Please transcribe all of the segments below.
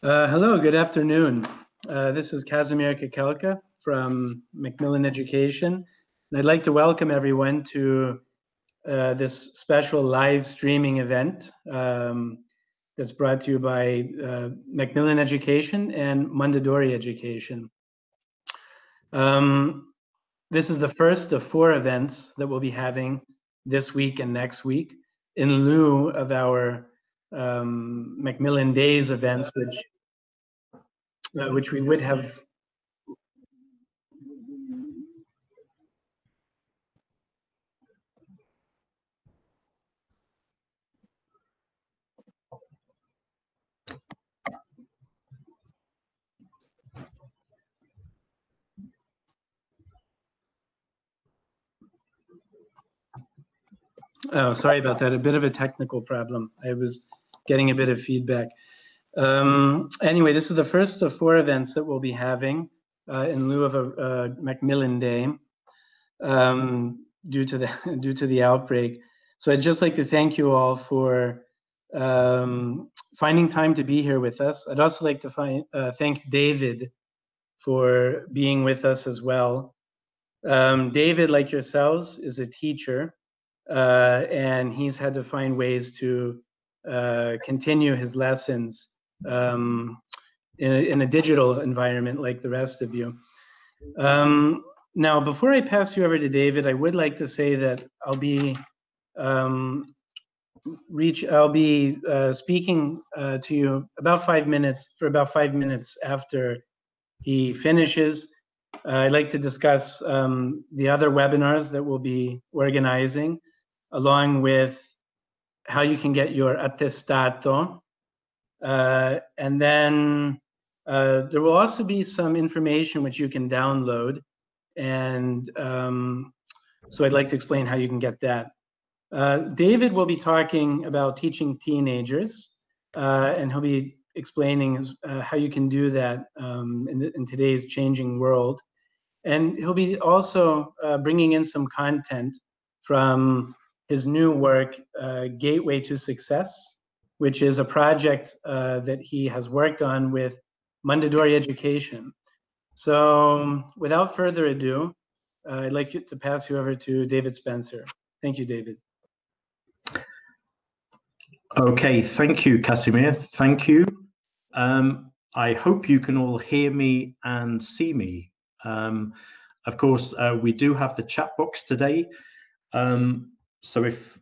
Hello, good afternoon. This is Kazimir Kakelka from Macmillan Education, and I'd like to welcome everyone to this special live streaming event that's brought to you by Macmillan Education and Mondadori Education. This is the first of 4 events that we'll be having this week and next week in lieu of our Macmillan Days events, which we would have. Oh, sorry about that. A bit of a technical problem. I was getting a bit of feedback. Anyway, this is the first of 4 events that we'll be having in lieu of a Macmillan Day due to the outbreak. So I'd just like to thank you all for finding time to be here with us. I'd also like to thank David for being with us as well. David, like yourselves, is a teacher. And he's had to find ways to continue his lessons in a digital environment like the rest of you. Now, before I pass you over to David, I would like to say that I'll be speaking to you about 5 minutes after he finishes. I'd like to discuss the other webinars that we'll be organizing, along with how you can get your attestato. And then there will also be some information which you can download. And so I'd like to explain how you can get that. David will be talking about teaching teenagers, and he'll be explaining how you can do that in today's changing world. And he'll be also bringing in some content from his new work, Gateway to Success, which is a project that he has worked on with Mondadori Education. So without further ado, I'd like to pass you over to David Spencer. Thank you, David. Okay, thank you, Casimir. Thank you. I hope you can all hear me and see me. Of course, we do have the chat box today. So if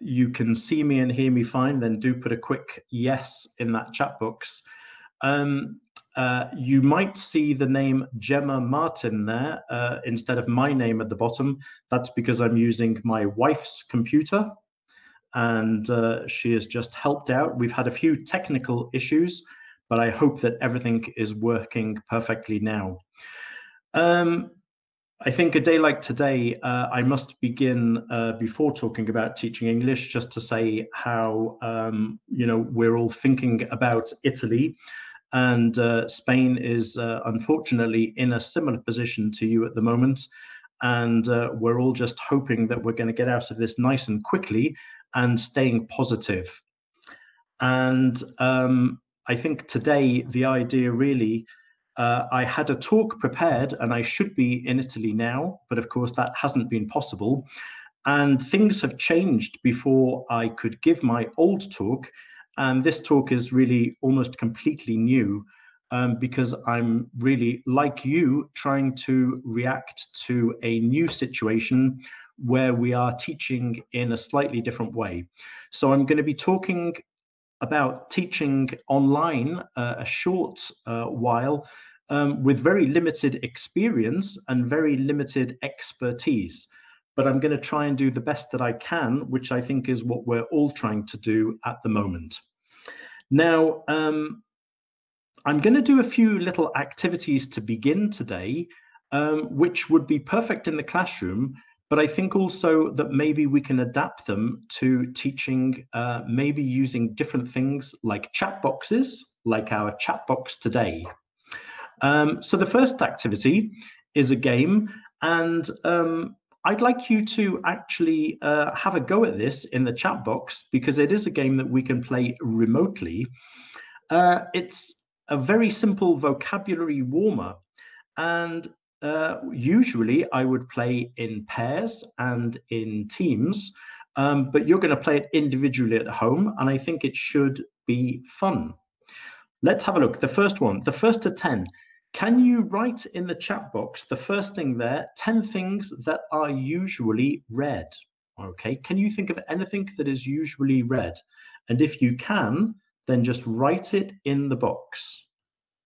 you can see me and hear me fine, then do put a quick yes in that chat box. You might see the name Gemma Martin there instead of my name at the bottom. That's because I'm using my wife's computer, and she has just helped out. We've had a few technical issues, but I hope that everything is working perfectly now. I think a day like today, I must begin before talking about teaching English, just to say how we're all thinking about Italy, and Spain is unfortunately in a similar position to you at the moment, and we're all just hoping that we're going to get out of this nice and quickly and staying positive. And I think today the idea really. I had a talk prepared and I should be in Italy now, but of course that hasn't been possible. And things have changed before I could give my old talk. And this talk is really almost completely new because I'm really, like you, trying to react to a new situation where we are teaching in a slightly different way. So I'm going to be talking about teaching online a short while with very limited experience and very limited expertise. But I'm going to try and do the best that I can, which I think is what we're all trying to do at the moment. Now, I'm going to do a few little activities to begin today, which would be perfect in the classroom, but I think also that maybe we can adapt them to teaching, maybe using different things like chat boxes, like our chat box today. So the first activity is a game, and I'd like you to actually have a go at this in the chat box, because it is a game that we can play remotely. It's a very simple vocabulary warmer. And usually I would play in pairs and in teams, but you're going to play it individually at home, and I think it should be fun. Let's have a look. The first one, the first to 10. Can you write in the chat box, the first thing there, 10 things that are usually read? Okay, can you think of anything that is usually read? And if you can, then just write it in the box.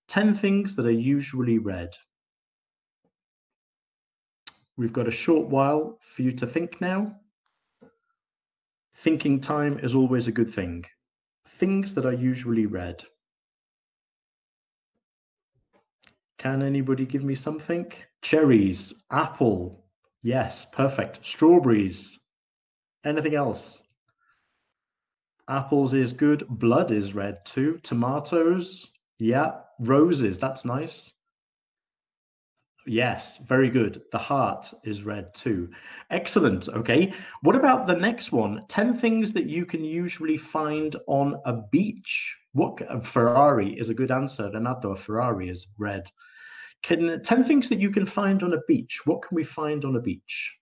10 things that are usually read. We've got a short while for you to think now. Thinking time is always a good thing. Things that are usually read. Can anybody give me something? Cherries, apple. Yes, perfect. Strawberries. Anything else? Apples is good. Blood is red too. Tomatoes. Yeah. Roses. That's nice. Yes, very good. The heart is red too. Excellent. Okay. What about the next one? 10 things that you can usually find on a beach. What Ferrari is a good answer. Renato, Ferrari is red. 10 things that you can find on a beach. What can we find on a beach?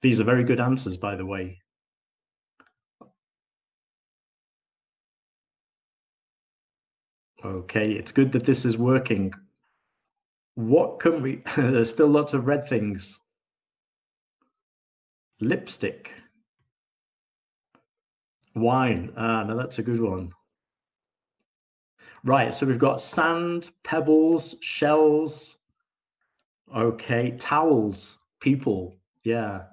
These are very good answers, by the way. Okay, it's good that this is working. What can we, there's still lots of red things. Lipstick. Wine. Ah, no, that's a good one. Right, so we've got sand, pebbles, shells. Okay, towels, people. Yeah.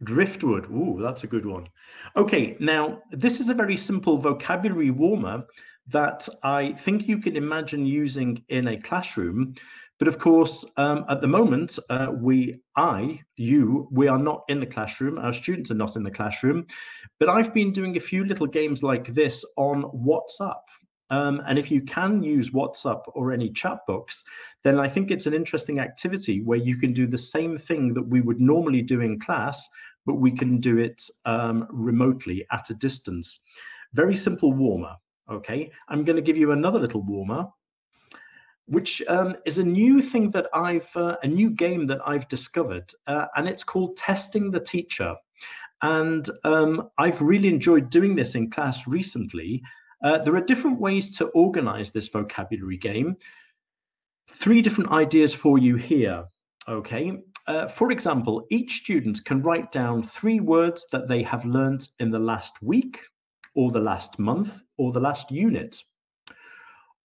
Driftwood. Ooh, that's a good one. Okay, now this is a very simple vocabulary warmer that I think you can imagine using in a classroom. But of course, at the moment, we are not in the classroom. Our students are not in the classroom. But I've been doing a few little games like this on WhatsApp. And if you can use WhatsApp or any chat box, then I think it's an interesting activity where you can do the same thing that we would normally do in class, but we can do it remotely at a distance. Very simple warmer. Okay, I'm going to give you another little warmer, which is a new thing that a new game that I've discovered, and it's called Testing the Teacher. And I've really enjoyed doing this in class recently. There are different ways to organize this vocabulary game. 3 different ideas for you here. Okay. For example, each student can write down 3 words that they have learned in the last week, or the last month, or the last unit.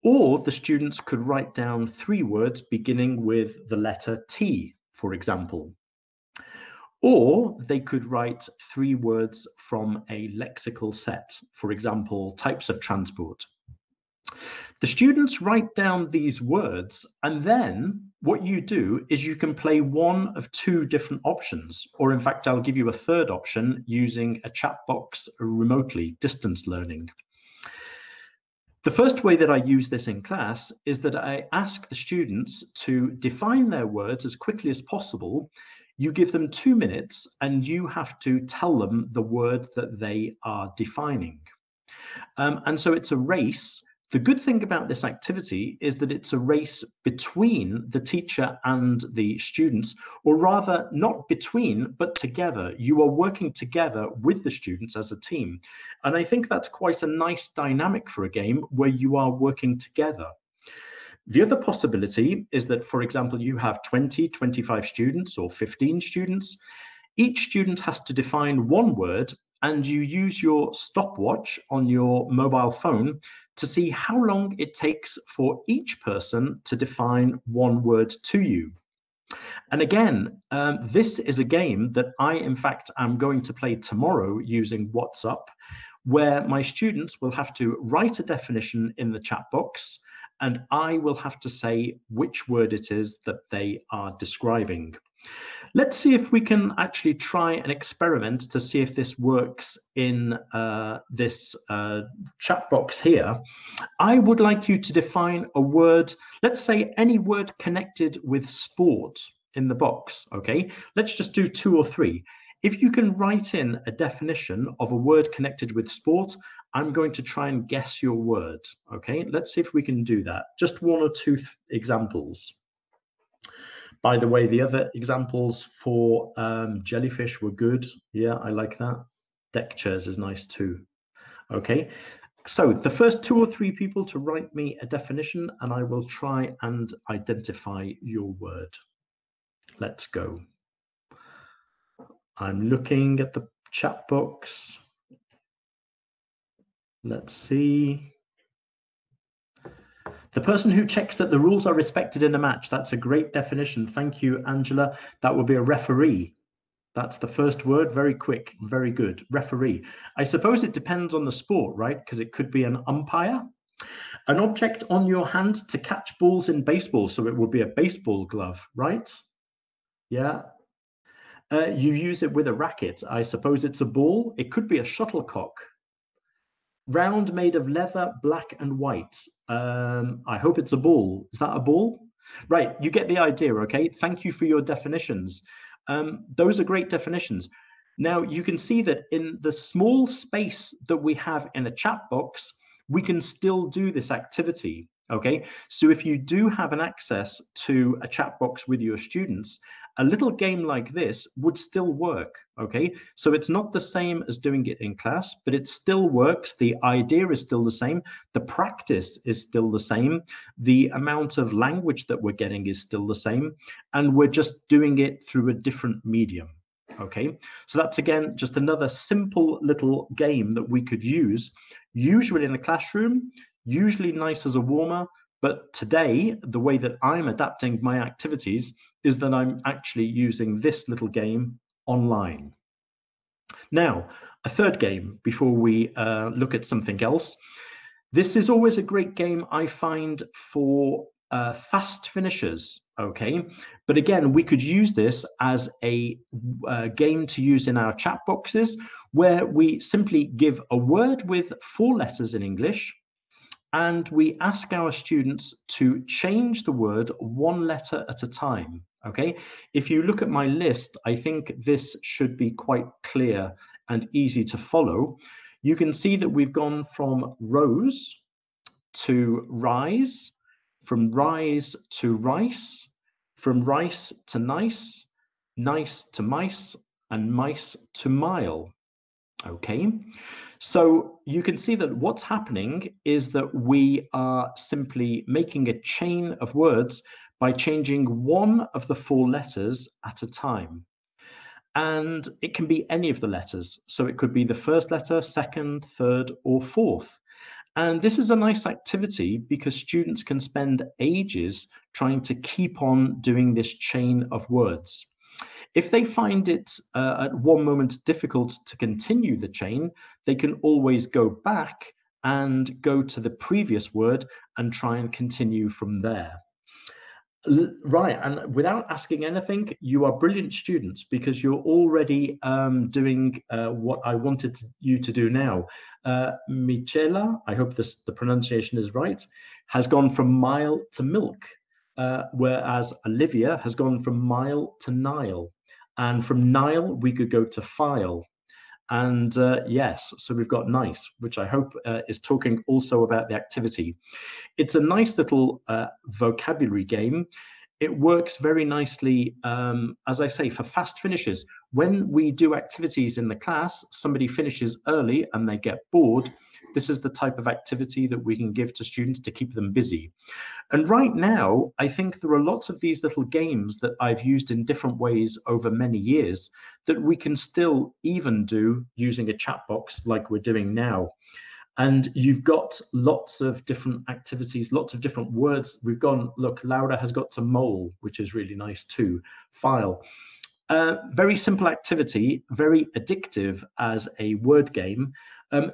Or the students could write down 3 words beginning with the letter T, for example. Or they could write 3 words from a lexical set, for example, types of transport. The students write down these words, and then what you do is you can play one of 2 different options, or in fact, I'll give you a third option using a chat box remotely, distance learning. The first way that I use this in class is that I ask the students to define their words as quickly as possible. You give them 2 minutes and you have to tell them the word that they are defining. And so it's a race. The good thing about this activity is that it's a race between the teacher and the students, or rather not between, but together. You are working together with the students as a team. And I think that's quite a nice dynamic for a game where you are working together. The other possibility is that, for example, you have 20, 25 students or 15 students. Each student has to define 1 word, and you use your stopwatch on your mobile phone to see how long it takes for each person to define 1 word to you. And again, this is a game that I, in fact, am going to play tomorrow using WhatsApp, where my students will have to write a definition in the chat box, and I will have to say which word it is that they are describing. Let's see if we can actually try an experiment to see if this works in this chat box here. I would like you to define a word, let's say any word connected with sport in the box, okay? Let's just do 2 or 3. If you can write in a definition of a word connected with sport, I'm going to try and guess your word. Okay, let's see if we can do that. Just one or two examples. By the way, the other examples for jellyfish were good. Yeah, I like that. Deck chairs is nice too. Okay, so the first 2 or 3 people to write me a definition, and I will try and identify your word. Let's go. I'm looking at the chat box. Let's see. The person who checks that the rules are respected in a match. That's a great definition. Thank you, Angela. That would be a referee. That's the first word. Very quick. Very good. Referee. I suppose it depends on the sport, right? Because it could be an umpire. An object on your hand to catch balls in baseball. So it would be a baseball glove, right? Yeah. You use it with a racket. I suppose it's a ball. It could be a shuttlecock. Round, made of leather, black and white. I hope it's a ball. Is that a ball? Right, you get the idea, okay? Thank you for your definitions. Those are great definitions. Now, you can see that in the small space that we have in a chat box, we can still do this activity, okay? So if you do have an access to a chat box with your students, a little game like this would still work, okay? So it's not the same as doing it in class, but it still works. The idea is still the same. The practice is still the same. The amount of language that we're getting is still the same. And we're just doing it through a different medium, okay? So that's, again, just another simple little game that we could use, usually in a classroom, usually nice as a warmer. But today, the way that I'm adapting my activities is that I'm actually using this little game online. Now, a third game before we look at something else. This is always a great game, I find, for fast finishers, okay? But again, we could use this as a game to use in our chat boxes, where we simply give a word with 4 letters in English, and we ask our students to change the word 1 letter at a time, okay? If you look at my list, I think this should be quite clear and easy to follow. You can see that we've gone from rose to rise, from rise to rice, from rice to nice, nice to mice, and mice to mile, okay? So you can see that what's happening is that we are simply making a chain of words by changing 1 of the 4 letters at a time. And it can be any of the letters. So it could be the first letter, second, third, or fourth. And this is a nice activity because students can spend ages trying to keep on doing this chain of words. If they find it at one moment difficult to continue the chain, they can always go back and go to the previous word and try and continue from there. Right, and without asking anything, you are brilliant students because you're already doing what I wanted you to do now. Michela, I hope the pronunciation is right, has gone from mile to milk, whereas Olivia has gone from mile to Nile. And from Nile, we could go to file. And yes, so we've got nice, which I hope is talking also about the activity. It's a nice little vocabulary game. It works very nicely, as I say, for fast finishes. When we do activities in the class, somebody finishes early and they get bored. This is the type of activity that we can give to students to keep them busy. And right now, I think there are lots of these little games that I've used in different ways over many years that we can still even do using a chat box like we're doing now. And you've got lots of different activities, lots of different words. We've gone, look, Laura has got to mole, which is really nice too. File. Very simple activity, very addictive as a word game.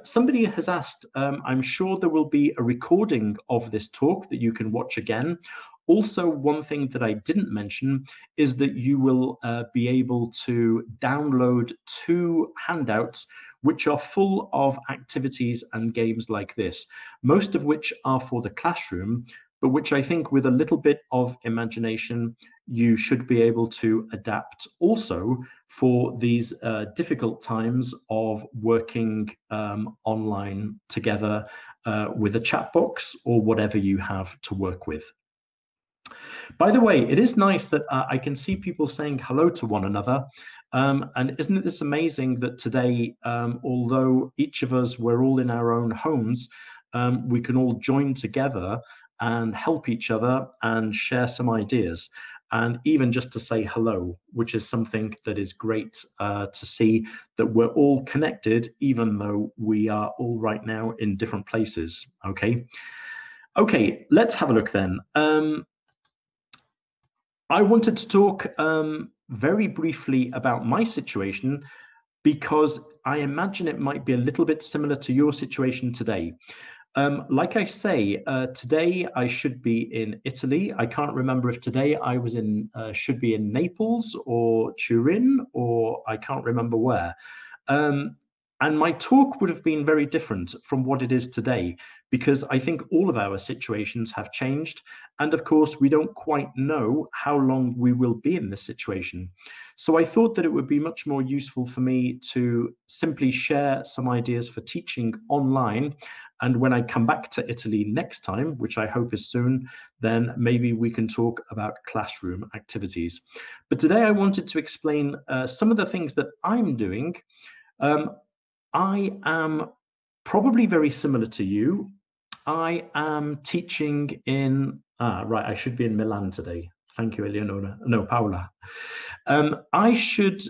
Somebody has asked, I'm sure there will be a recording of this talk that you can watch again. Also, one thing that I didn't mention is that you will be able to download 2 handouts which are full of activities and games like this, most of which are for the classroom, but which I think with a little bit of imagination, you should be able to adapt also for these difficult times of working online together with a chat box or whatever you have to work with. By the way, it is nice that I can see people saying hello to one another. And isn't this amazing that today, although each of us, we're all in our own homes, we can all join together and help each other and share some ideas, and even just to say hello, which is something that is great to see, that we're all connected, even though we are all right now in different places. Okay, let's have a look then. I wanted to talk very briefly about my situation, because I imagine it might be a little bit similar to your situation today. Like I say, today I should be in Italy. I can't remember if today I was in, should be in Naples or Turin, or I can't remember where. And my talk would have been very different from what it is today, because I think all of our situations have changed. And of course, we don't quite know how long we will be in this situation. So I thought that it would be much more useful for me to simply share some ideas for teaching online. And when I come back to Italy next time, which I hope is soon, then maybe we can talk about classroom activities. But today I wanted to explain some of the things that I'm doing. I am probably very similar to you. I am teaching in, right, I should be in Milan today. Thank you, Eleonora. No, Paola. I should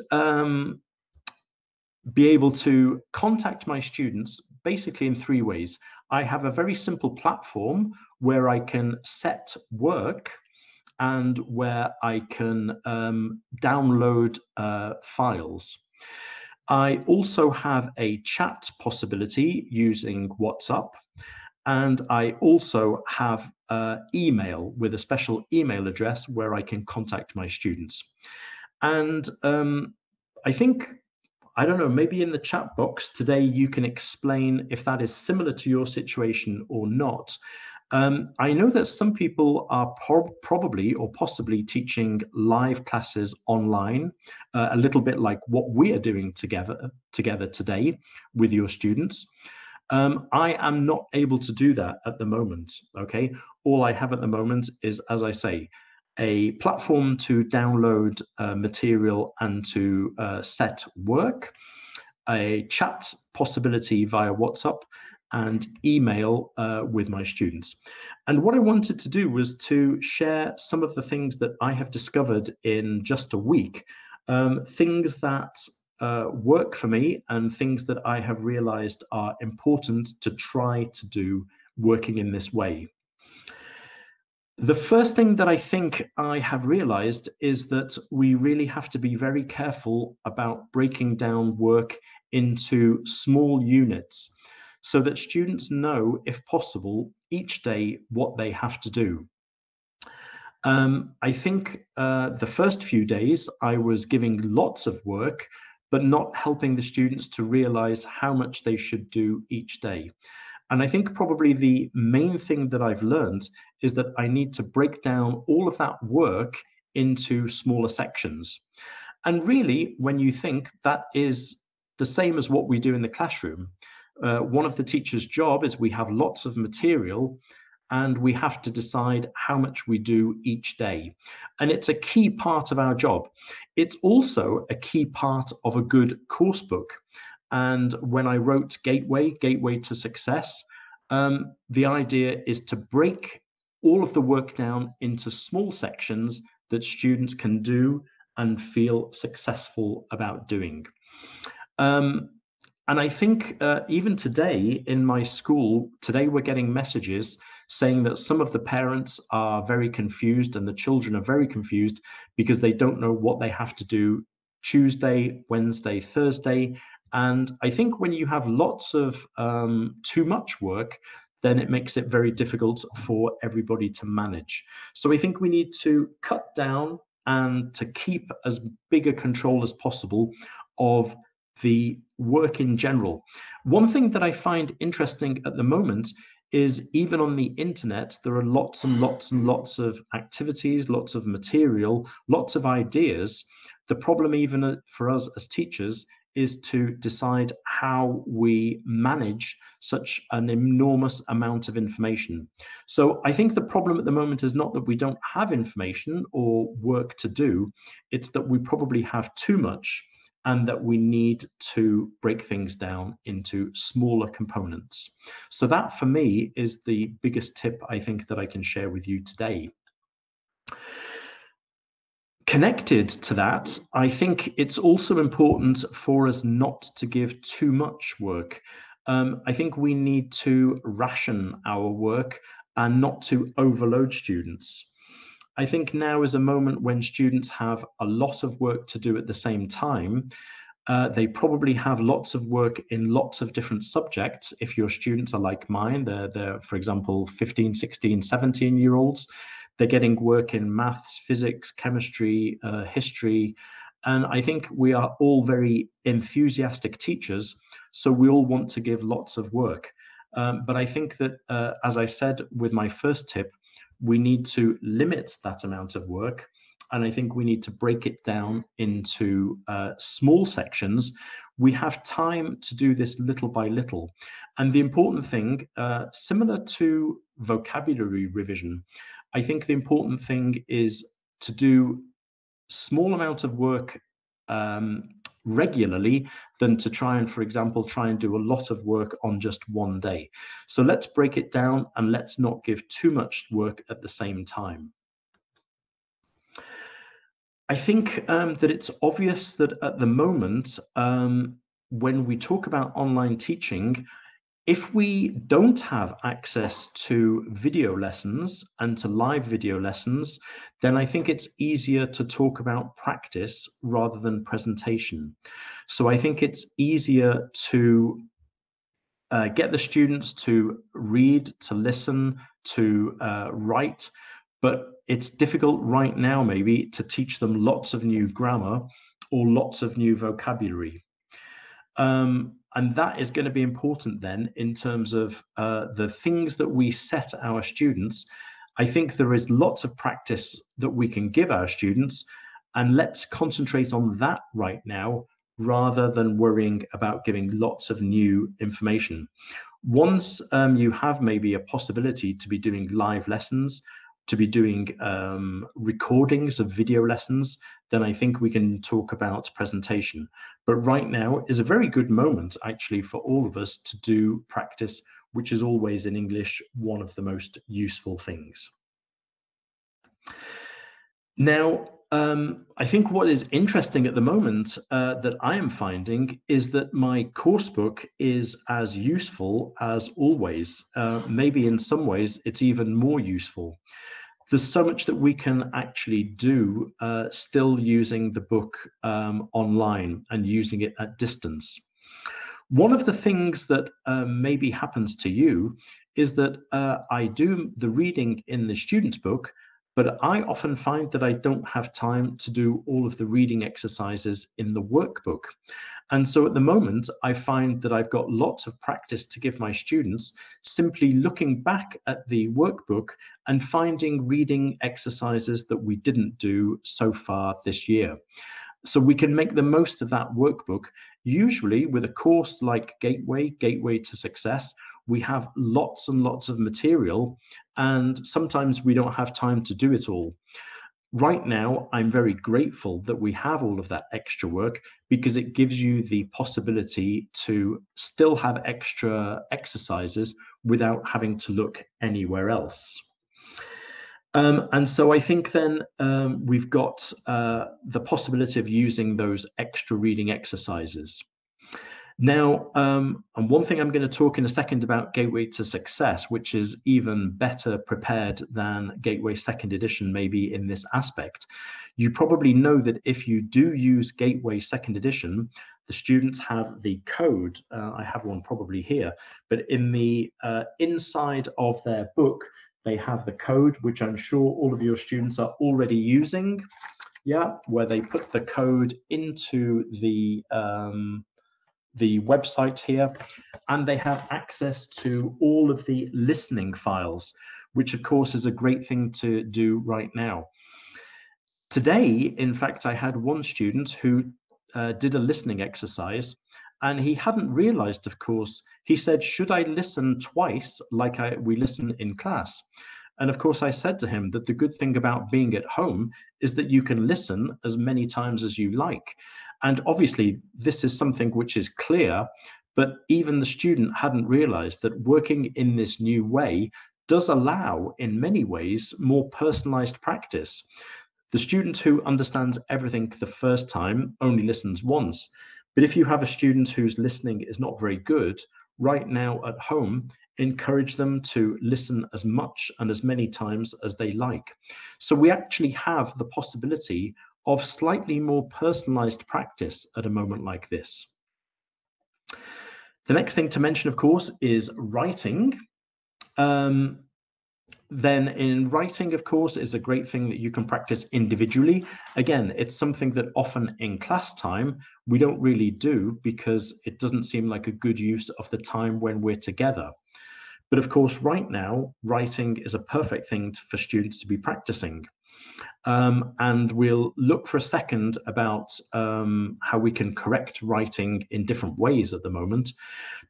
be able to contact my students basically in 3 ways. I have a very simple platform where I can set work and where I can download files. I also have a chat possibility using WhatsApp, and I also have email with a special email address where I can contact my students. And I think, I don't know, maybe in the chat box today you can explain if that is similar to your situation or not. I know that some people are probably or possibly teaching live classes online, a little bit like what we are doing together today with your students. I am not able to do that at the moment, okay? All I have at the moment is, as I say, a platform to download material and to set work, a chat possibility via WhatsApp, and email with my students. And what I wanted to do was to share some of the things that I have discovered in just a week, things that work for me and things that I have realized are important to try to do working in this way. The first thing that I think I have realized is that we really have to be very careful about breaking down work into small units, so that students know, if possible, each day what they have to do. I think the first few days I was giving lots of work, but not helping the students to realize how much they should do each day. And I think probably the main thing that I've learned is that I need to break down all of that work into smaller sections. And really, when you think, that is the same as what we do in the classroom. One of the teacher's job is we have lots of material and we have to decide how much we do each day. And it's a key part of our job. It's also a key part of a good course book. And when I wrote Gateway to Success, the idea is to break all of the work down into small sections that students can do and feel successful about doing. And I think even today in my school, today we're getting messages saying that some of the parents are very confused and the children are very confused because they don't know what they have to do Tuesday, Wednesday, Thursday. And I think when you have lots of too much work, then it makes it very difficult for everybody to manage. So I think we need to cut down and to keep as big a control as possible of the work in general. One thing that I find interesting at the moment is even on the internet, there are lots and lots and lots of activities, lots of material, lots of ideas. The problem even for us as teachers is to decide how we manage such an enormous amount of information. So I think the problem at the moment is not that we don't have information or work to do, it's that we probably have too much and that we need to break things down into smaller components. So that for me is the biggest tip I think that I can share with you today. Connected to that, I think it's also important for us not to give too much work. I think we need to ration our work and not to overload students. I think now is a moment when students have a lot of work to do at the same time. They probably have lots of work in lots of different subjects. If your students are like mine, they're for example, 15, 16, 17-year-olds, they're getting work in maths, physics, chemistry, history. And I think we are all very enthusiastic teachers, so we all want to give lots of work. But I think that, as I said with my first tip, we need to limit that amount of work. And I think we need to break it down into small sections. We have time to do this little by little. And the important thing, similar to vocabulary revision, I think the important thing is to do small amount of work regularly than to try and, for example, try and do a lot of work on just one day. So let's break it down and let's not give too much work at the same time. I think that it's obvious that at the moment, when we talk about online teaching, if we don't have access to video lessons and to live video lessons, then I think it's easier to talk about practice rather than presentation. So I think it's easier to get the students to read, to listen, to write, but it's difficult right now maybe to teach them lots of new grammar or lots of new vocabulary. And that is going to be important then in terms of the things that we set our students. I think there is lots of practice that we can give our students, and let's concentrate on that right now rather than worrying about giving lots of new information. Once you have maybe a possibility to be doing live lessons, to be doing recordings of video lessons, then I think we can talk about presentation. But right now is a very good moment actually for all of us to do practice, which is always in English one of the most useful things. Now, I think what is interesting at the moment that I am finding is that my course book is as useful as always. Maybe in some ways it's even more useful. There's so much that we can actually do still using the book online and using it at distance. One of the things that maybe happens to you is that I do the reading in the student's book, but I often find that I don't have time to do all of the reading exercises in the workbook. And so at the moment, I find that I've got lots of practice to give my students, simply looking back at the workbook and finding reading exercises that we didn't do so far this year. So we can make the most of that workbook. Usually with a course like Gateway to Success, we have lots and lots of material, and sometimes we don't have time to do it all. Right now, I'm very grateful that we have all of that extra work because it gives you the possibility to still have extra exercises without having to look anywhere else. And so I think then we've got the possibility of using those extra reading exercises. Now, and one thing I'm going to talk in a second about Gateway to Success, which is even better prepared than Gateway 2nd edition, maybe in this aspect. You probably know that if you do use Gateway 2nd edition, the students have the code. I have one probably here, but in the inside of their book, they have the code, which I'm sure all of your students are already using. Yeah, where they put the code into the the website here, and they have access to all of the listening files, which of course is a great thing to do right now. Today, in fact, I had one student who did a listening exercise, and he hadn't realized, of course, he said, should I listen twice like we listen in class? And of course, I said to him that the good thing about being at home is that you can listen as many times as you like. And obviously, this is something which is clear, but even the student hadn't realized that working in this new way does allow, in many ways, more personalized practice. The student who understands everything the first time only listens once. But if you have a student whose listening is not very good, right now at home, encourage them to listen as much and as many times as they like. So we actually have the possibility of slightly more personalized practice at a moment like this. The next thing to mention, of course, is writing. Then in writing, of course, is a great thing that you can practice individually. Again, it's something that often in class time, we don't really do because it doesn't seem like a good use of the time when we're together. But of course, right now, writing is a perfect thing for students to be practicing. And we'll look for a second about how we can correct writing in different ways at the moment.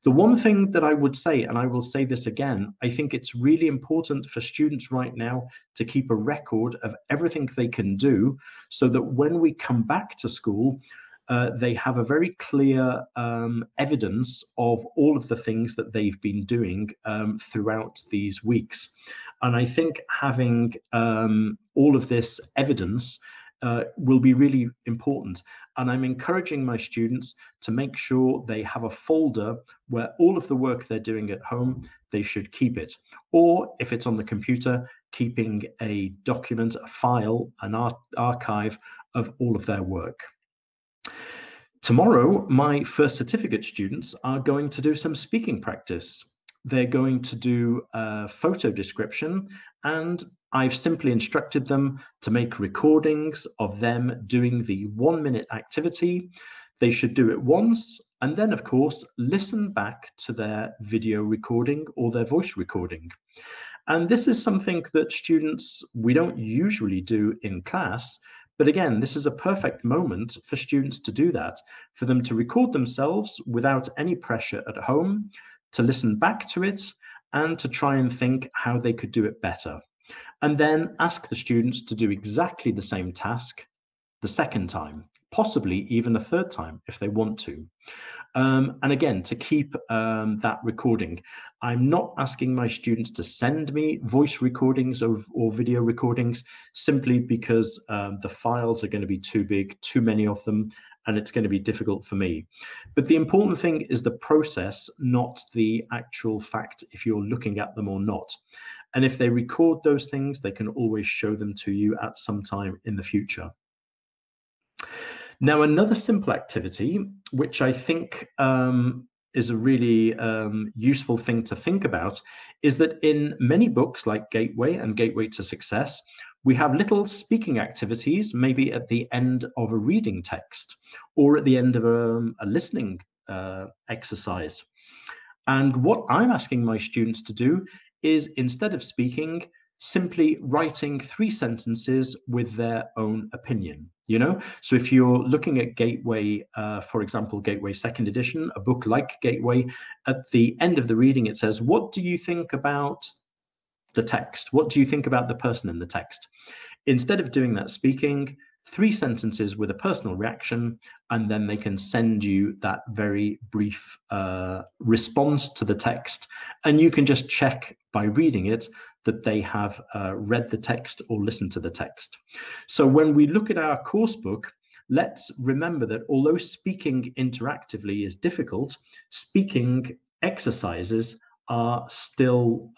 The one thing that I would say, and I will say this again, I think it's really important for students right now to keep a record of everything they can do so that when we come back to school, they have a very clear evidence of all of the things that they've been doing throughout these weeks. And I think having all of this evidence will be really important. And I'm encouraging my students to make sure they have a folder where all of the work they're doing at home, they should keep it. Or if it's on the computer, keeping a document, a file, an archive of all of their work. Tomorrow, my first certificate students are going to do some speaking practice. They're going to do a photo description, and I've simply instructed them to make recordings of them doing the 1-minute activity. They should do it once, and then, of course, listen back to their video recording or their voice recording. And this is something that students, we don't usually do in class. But again, this is a perfect moment for students to do that, for them to record themselves without any pressure at home, to listen back to it, and to try and think how they could do it better. And then ask the students to do exactly the same task the second time, possibly even a third time if they want to. And again, to keep that recording. I'm not asking my students to send me voice recordings or video recordings simply because the files are going to be too big, too many of them, and it's going to be difficult for me. But the important thing is the process, not the actual fact if you're looking at them or not. And if they record those things, they can always show them to you at some time in the future. Now, another simple activity, which I think is a really useful thing to think about, is that in many books like Gateway and Gateway to Success, we have little speaking activities, maybe at the end of a reading text or at the end of a listening exercise. And what I'm asking my students to do is, instead of speaking, simply writing 3 sentences with their own opinion. You know, so if you're looking at Gateway, for example, Gateway 2nd edition, a book like Gateway, at the end of the reading, it says, what do you think about the text? What do you think about the person in the text? Instead of doing that speaking, 3 sentences with a personal reaction, and then they can send you that very brief response to the text. And you can just check by reading it that they have read the text or listened to the text. So when we look at our course book, let's remember that although speaking interactively is difficult, speaking exercises are still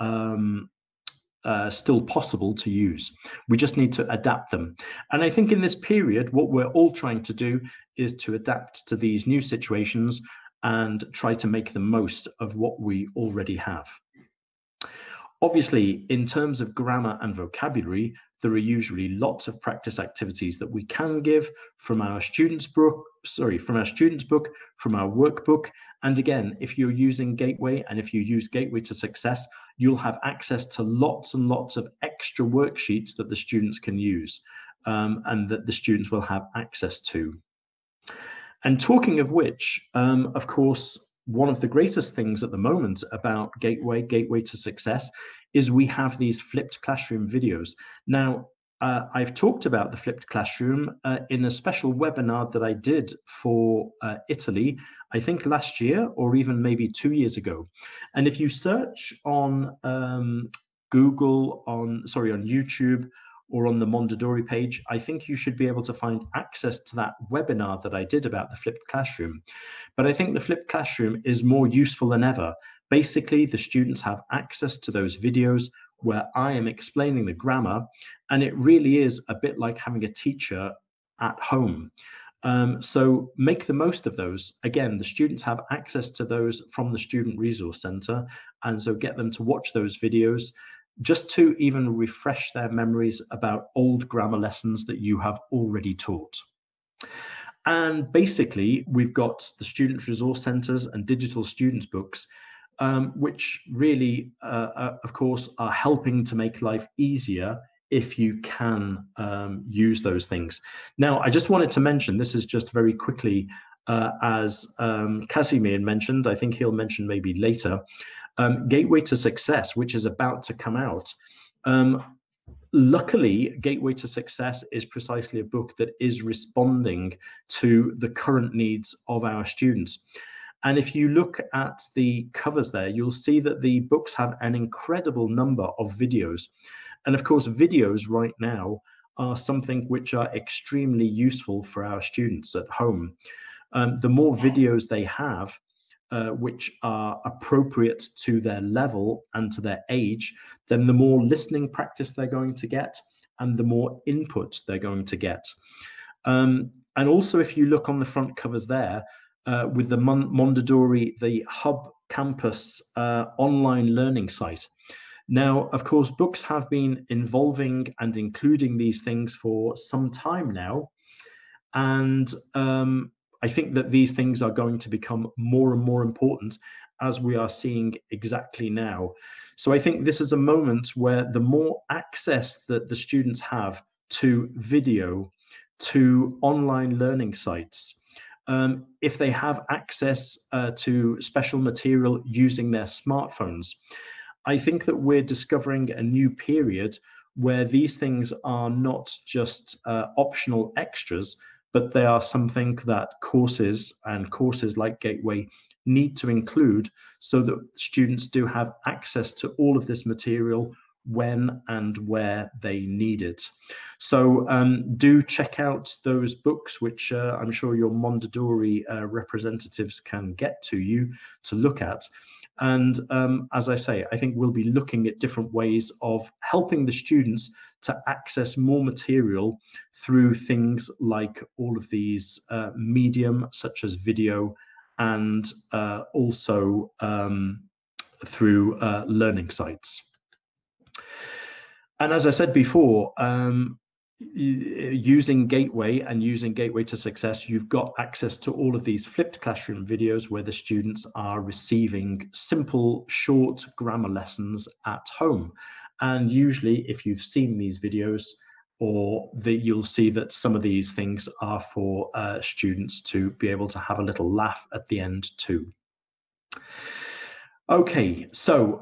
possible to use. We just need to adapt them. And I think in this period, what we're all trying to do is to adapt to these new situations and try to make the most of what we already have. Obviously, in terms of grammar and vocabulary, There are usually lots of practice activities that we can give from our students' book, from our workbook. And again, if you're using Gateway and if you use Gateway to Success, you'll have access to lots and lots of extra worksheets that the students can use and that the students will have access to. And talking of which, of course, one of the greatest things at the moment about Gateway to Success, is we have these flipped classroom videos. Now, I've talked about the flipped classroom in a special webinar that I did for Italy, I think last year or even maybe 2 years ago. And if you search on Google, on YouTube, or on the Mondadori page, I think you should be able to find access to that webinar that I did about the flipped classroom. But I think the flipped classroom is more useful than ever. Basically, the students have access to those videos where I am explaining the grammar, and it really is a bit like having a teacher at home. So make the most of those. Again, the students have access to those from the Student Resource Centre, and so get them to watch those videos, just to even refresh their memories about old grammar lessons that you have already taught. And basically, we've got the Student Resource Centres and digital students books, which really, of course, are helping to make life easier if you can use those things. Now, I just wanted to mention, this is just very quickly, as Casimir mentioned, I think he'll mention maybe later, Gateway to Success, which is about to come out. Luckily, Gateway to Success is precisely a book that is responding to the current needs of our students. And if you look at the covers there, you'll see that the books have an incredible number of videos. And of course, videos right now are something which are extremely useful for our students at home. The more videos they have, which are appropriate to their level and to their age, then the more listening practice they're going to get and the more input they're going to get. And also, if you look on the front covers there, with the Mondadori, the Hub Campus online learning site. Now, of course, books have been involving and including these things for some time now. And I think that these things are going to become more and more important, as we are seeing exactly now. So I think this is a moment where the more access that the students have to video, to online learning sites, if they have access to special material using their smartphones, I think that we're discovering a new period where these things are not just optional extras, but they are something that courses like Gateway need to include, so that students do have access to all of this material when and where they need it. So do check out those books, which I'm sure your Mondadori representatives can get to you to look at. And as I say, I think we'll be looking at different ways of helping the students to access more material through things like all of these medium, such as video, and also through learning sites. And as I said before, using Gateway and using Gateway to Success, you've got access to all of these flipped classroom videos where the students are receiving simple, short grammar lessons at home. And usually, if you've seen these videos, or that you'll see that some of these things are for students to be able to have a little laugh at the end too. Okay, so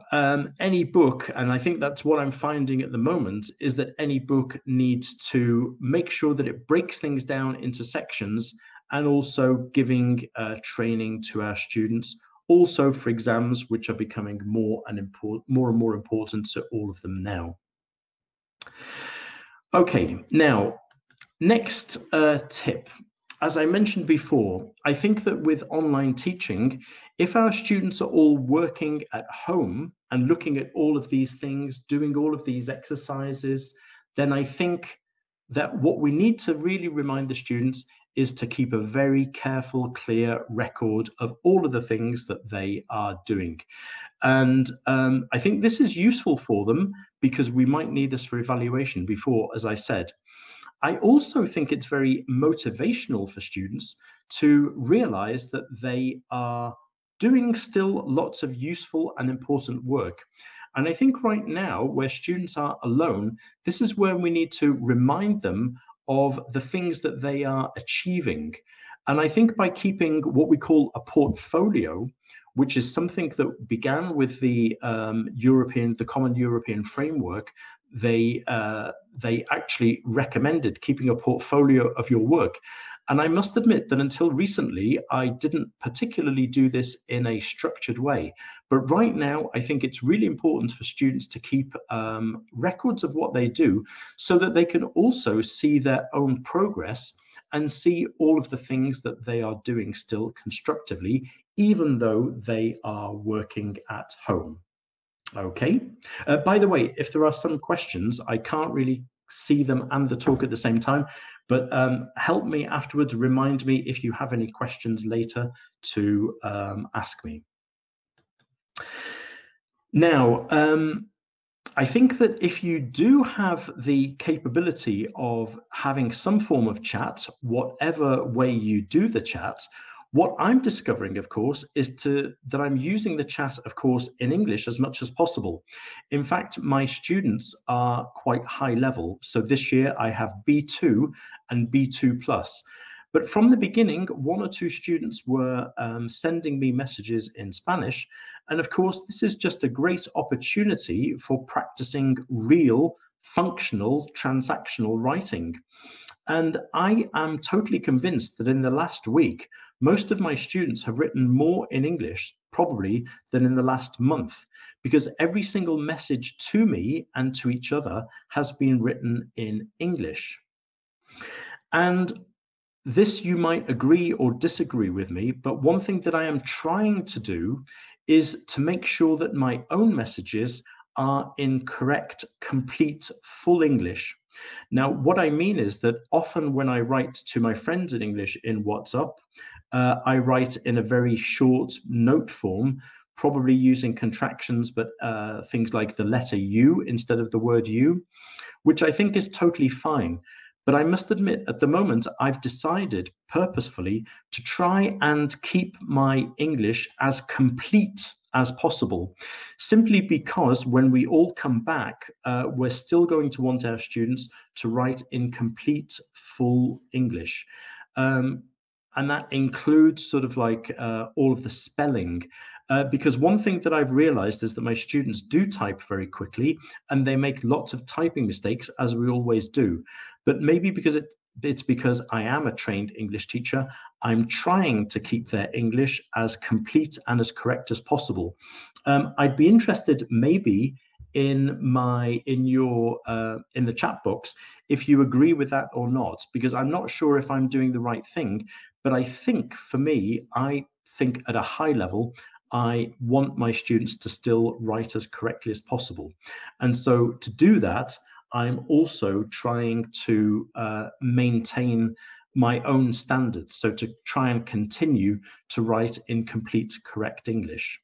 any book, and I think that's what I'm finding at the moment, is that any book needs to make sure that it breaks things down into sections, and also giving training to our students, also for exams, which are becoming more and more important to all of them now. Okay, now, next tip. As I mentioned before, I think that with online teaching, if our students are all working at home and looking at all of these things, doing all of these exercises, then I think that what we need to really remind the students is to keep a very careful, clear record of all of the things that they are doing. And I think this is useful for them because we might need this for evaluation before, as I said. I also think it's very motivational for students to realize that they are doing still lots of useful and important work. And I think right now, where students are alone, this is where we need to remind them of the things that they are achieving. And I think by keeping what we call a portfolio, which is something that began with the Common European Framework, they actually recommended keeping a portfolio of your work. And I must admit that until recently, I didn't particularly do this in a structured way. But right now, I think it's really important for students to keep records of what they do so that they can also see their own progress and see all of the things that they are doing still constructively, even though they are working at home. Okay. By the way, if there are some questions, I can't really see them and the talk at the same time, but help me afterwards, remind me if you have any questions later to ask me. Now, I think that if you do have the capability of having some form of chat, whatever way you do the chat, what I'm discovering, of course, is that I'm using the chat, of course, in English as much as possible. In fact, my students are quite high level. So this year I have B2 and B2+. But from the beginning, 1 or 2 students were sending me messages in Spanish. And of course, this is just a great opportunity for practicing real, functional, transactional writing. And I am totally convinced that in the last week, most of my students have written more in English, probably, than in the last month, because every single message to me and to each other has been written in English. And this, you might agree or disagree with me, but one thing that I am trying to do is to make sure that my own messages are in correct, complete, full English. Now, what I mean is that often when I write to my friends in English in WhatsApp, I write in a very short note form, probably using contractions, but things like the letter U instead of the word you, which I think is totally fine. But I must admit, at the moment, I've decided purposefully to try and keep my English as complete as possible, simply because when we all come back, we're still going to want our students to write in complete, full English. And that includes sort of like all of the spelling. Because one thing that I've realized is that my students do type very quickly and they make lots of typing mistakes, as we always do. But maybe because it's because I am a trained English teacher, I'm trying to keep their English as complete and as correct as possible. I'd be interested maybe in the chat box if you agree with that or not, because I'm not sure if I'm doing the right thing. But I think for me, I think at a high level, I want my students to still write as correctly as possible. And so to do that, I'm also trying to maintain my own standards. So to try and continue to write in complete, correct English.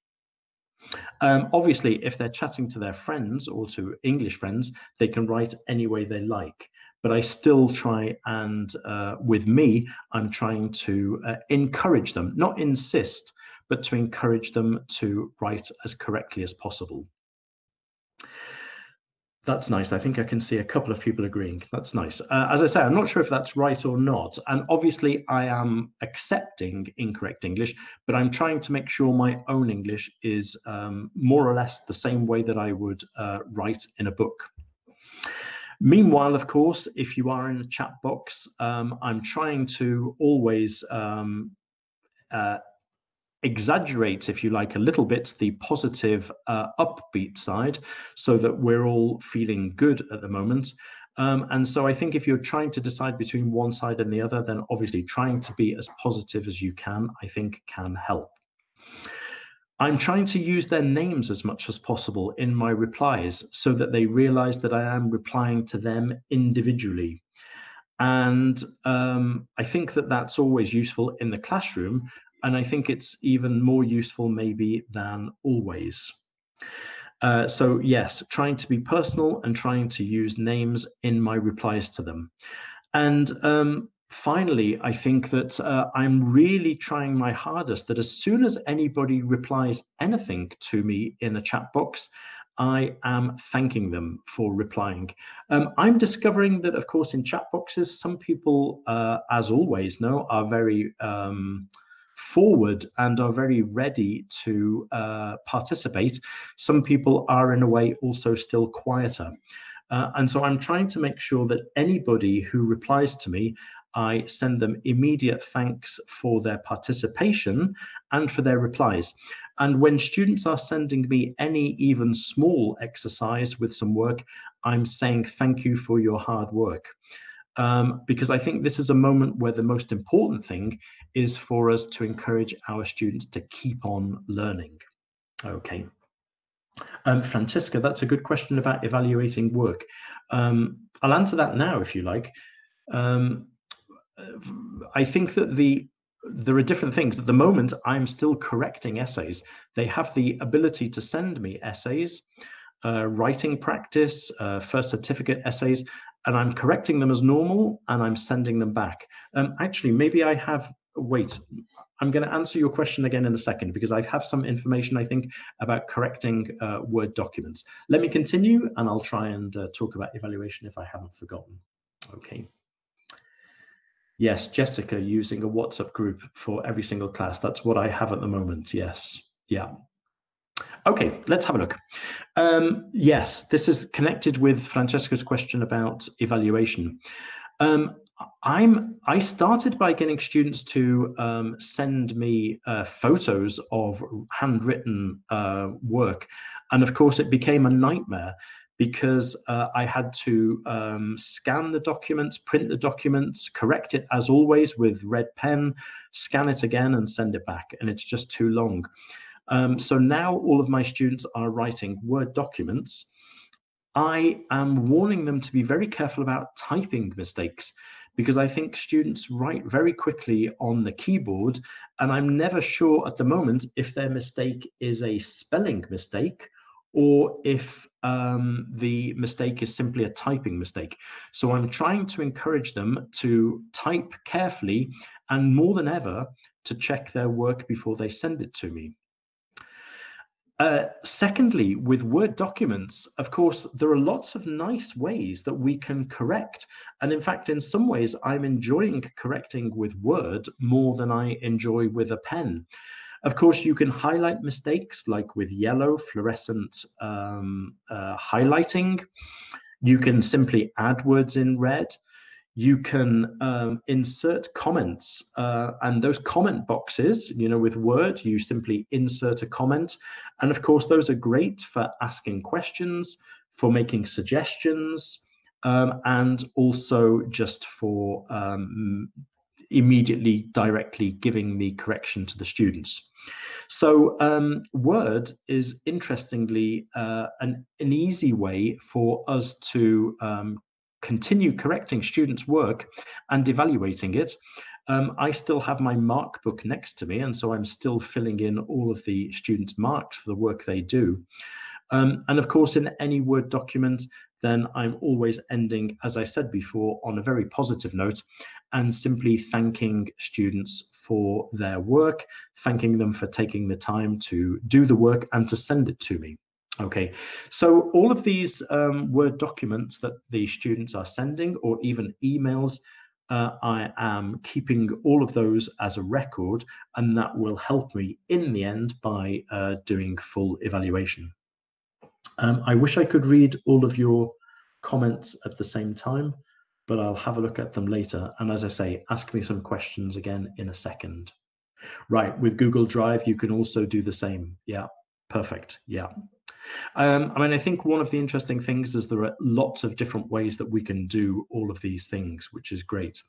Obviously, if they're chatting to their friends or to English friends, they can write any way they like. But I still try and, with me, I'm trying to encourage them, not insist, but to encourage them to write as correctly as possible. That's nice. I think I can see a couple of people agreeing. That's nice. As I say, I'm not sure if that's right or not. And obviously, I am accepting incorrect English, but I'm trying to make sure my own English is more or less the same way that I would write in a book. Meanwhile, of course, if you are in the chat box, I'm trying to always exaggerate, if you like, a little bit the positive upbeat side so that we're all feeling good at the moment. And so I think if you're trying to decide between one side and the other, then obviously trying to be as positive as you can, I think can help. I'm trying to use their names as much as possible in my replies so that they realize that I am replying to them individually. And I think that that's always useful in the classroom. And I think it's even more useful maybe than always. So yes, trying to be personal and trying to use names in my replies to them. And finally, I think that I'm really trying my hardest that as soon as anybody replies anything to me in a chat box, I am thanking them for replying. I'm discovering that, of course, in chat boxes, some people, as always, are very forward and are very ready to participate. Some people are, in a way, also still quieter. And so I'm trying to make sure that anybody who replies to me, I send them immediate thanks for their participation and for their replies. And when students are sending me any even small exercise with some work, I'm saying thank you for your hard work. Because I think this is a moment where the most important thing is for us to encourage our students to keep on learning. Okay. Francesca, that's a good question about evaluating work. I'll answer that now if you like. I think that there are different things. At the moment, I'm still correcting essays. They have the ability to send me essays, writing practice, first certificate essays, and I'm correcting them as normal and I'm sending them back. Actually, maybe I have, wait, I'm going to answer your question again in a second because I have some information, I think, about correcting Word documents. Let me continue and I'll try and talk about evaluation if I haven't forgotten. Okay. Yes, Jessica using a WhatsApp group for every single class. That's what I have at the moment. Yes. Yeah. Okay, let's have a look. Yes, this is connected with Francesca's question about evaluation. I started by getting students to send me photos of handwritten work. And of course, it became a nightmare because I had to scan the documents, print the documents, correct it as always with red pen, scan it again and send it back. And it's just too long. So now all of my students are writing Word documents. I am warning them to be very careful about typing mistakes because I think students write very quickly on the keyboard, and I'm never sure at the moment if their mistake is a spelling mistake or if the mistake is simply a typing mistake. So I'm trying to encourage them to type carefully and more than ever to check their work before they send it to me. Secondly, with Word documents, of course, there are lots of nice ways that we can correct. And in fact, in some ways, I'm enjoying correcting with Word more than I enjoy with a pen. Of course, you can highlight mistakes like with yellow fluorescent highlighting. You can simply add words in red. You can insert comments and those comment boxes, with Word, you simply insert a comment. And of course, those are great for asking questions, for making suggestions, and also just for immediately, directly giving the correction to the students. So Word is interestingly an easy way for us to continue correcting students' work and evaluating it. I still have my mark book next to me, and so I'm still filling in all of the students' marks for the work they do. And of course, in any Word document, then I'm always ending, as I said before, on a very positive note and simply thanking students for their work, thanking them for taking the time to do the work and to send it to me. Okay, so all of these Word documents that the students are sending, or even emails, I am keeping all of those as a record, and that will help me in the end by doing full evaluation. I wish I could read all of your comments at the same time, but I'll have a look at them later. And as I say, ask me some questions again in a second. Right, with Google Drive, you can also do the same. Yeah, perfect. Yeah. I think one of the interesting things is there are lots of different ways that we can do all of these things, which is great.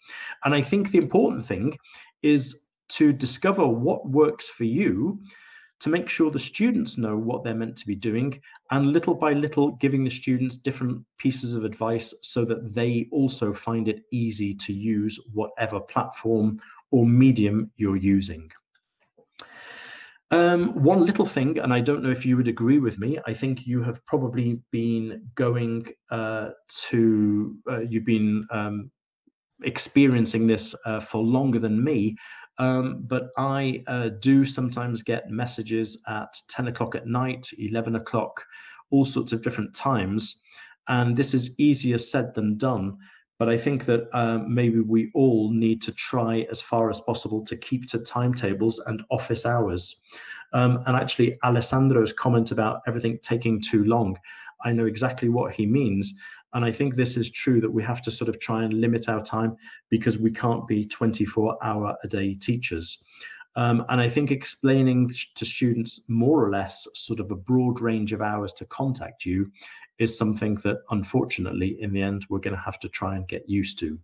And I think the important thing is to discover what works for you, to make sure the students know what they're meant to be doing, and little by little giving the students different pieces of advice so that they also find it easy to use whatever platform or medium you're using. One little thing, and I don't know if you would agree with me, I think you have probably been going you've been experiencing this for longer than me, but I do sometimes get messages at 10 o'clock at night, 11 o'clock, all sorts of different times. And this is easier said than done. But I think that maybe we all need to try as far as possible to keep to timetables and office hours. And actually, Alessandro's comment about everything taking too long, I know exactly what he means. And I think this is true, that we have to sort of try and limit our time, because we can't be 24-hour-a-day teachers. And I think explaining to students more or less sort of a broad range of hours to contact you is something that, unfortunately, in the end, we're going to have to try and get used to.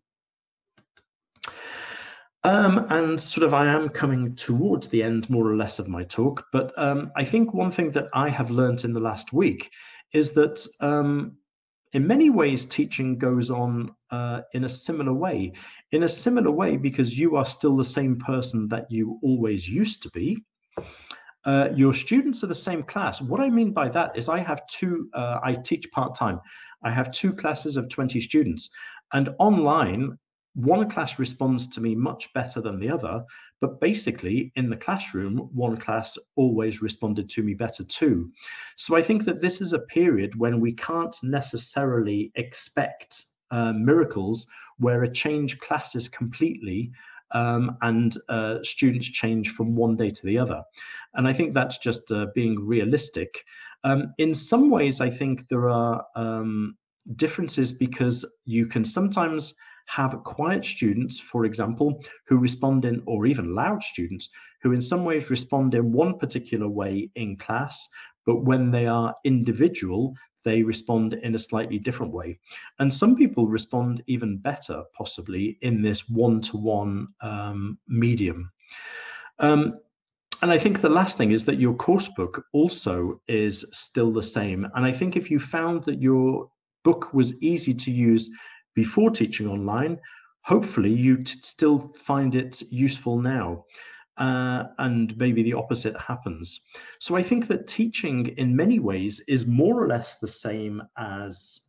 And sort of I am coming towards the end, more or less, of my talk. But I think one thing that I have learned in the last week is that in many ways, teaching goes on in a similar way. In a similar way, because you are still the same person that you always used to be. Your students are the same class. What I mean by that is I have I teach part-time. I have 2 classes of 20 students. And online, one class responds to me much better than the other. But basically, in the classroom, one class always responded to me better too. So I think that this is a period when we can't necessarily expect miracles where a change classes completely and students change from one day to the other. And I think that's just being realistic. In some ways, I think there are differences, because you can sometimes have quiet students, for example, who respond in, or even loud students, who in some ways respond in one particular way in class, but when they are individual, they respond in a slightly different way. And some people respond even better, possibly, in this one-to-one medium. And I think the last thing is that your course book also is still the same. And I think if you found that your book was easy to use before teaching online, hopefully you still find it useful now. And maybe the opposite happens. So I think that teaching in many ways is more or less the same as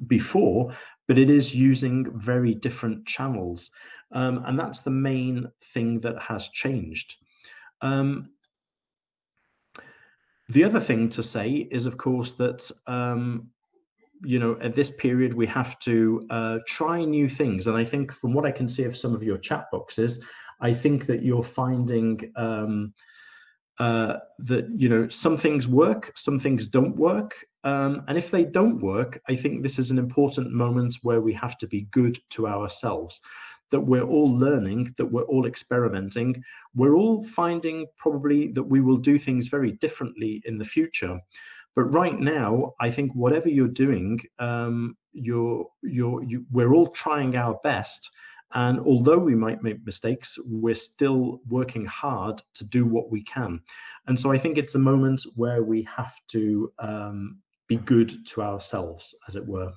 before, but it is using very different channels. And that's the main thing that has changed. The other thing to say is, of course, that at this period, we have to try new things. And I think from what I can see of some of your chat boxes, I think that you're finding that, some things work, some things don't work. And if they don't work, I think this is an important moment where we have to be good to ourselves, that we're all learning, that we're all experimenting. We're all finding probably that we will do things very differently in the future. But right now, I think whatever you're doing, we're all trying our best. And although we might make mistakes, we're still working hard to do what we can. And so I think it's a moment where we have to be good to ourselves, as it were.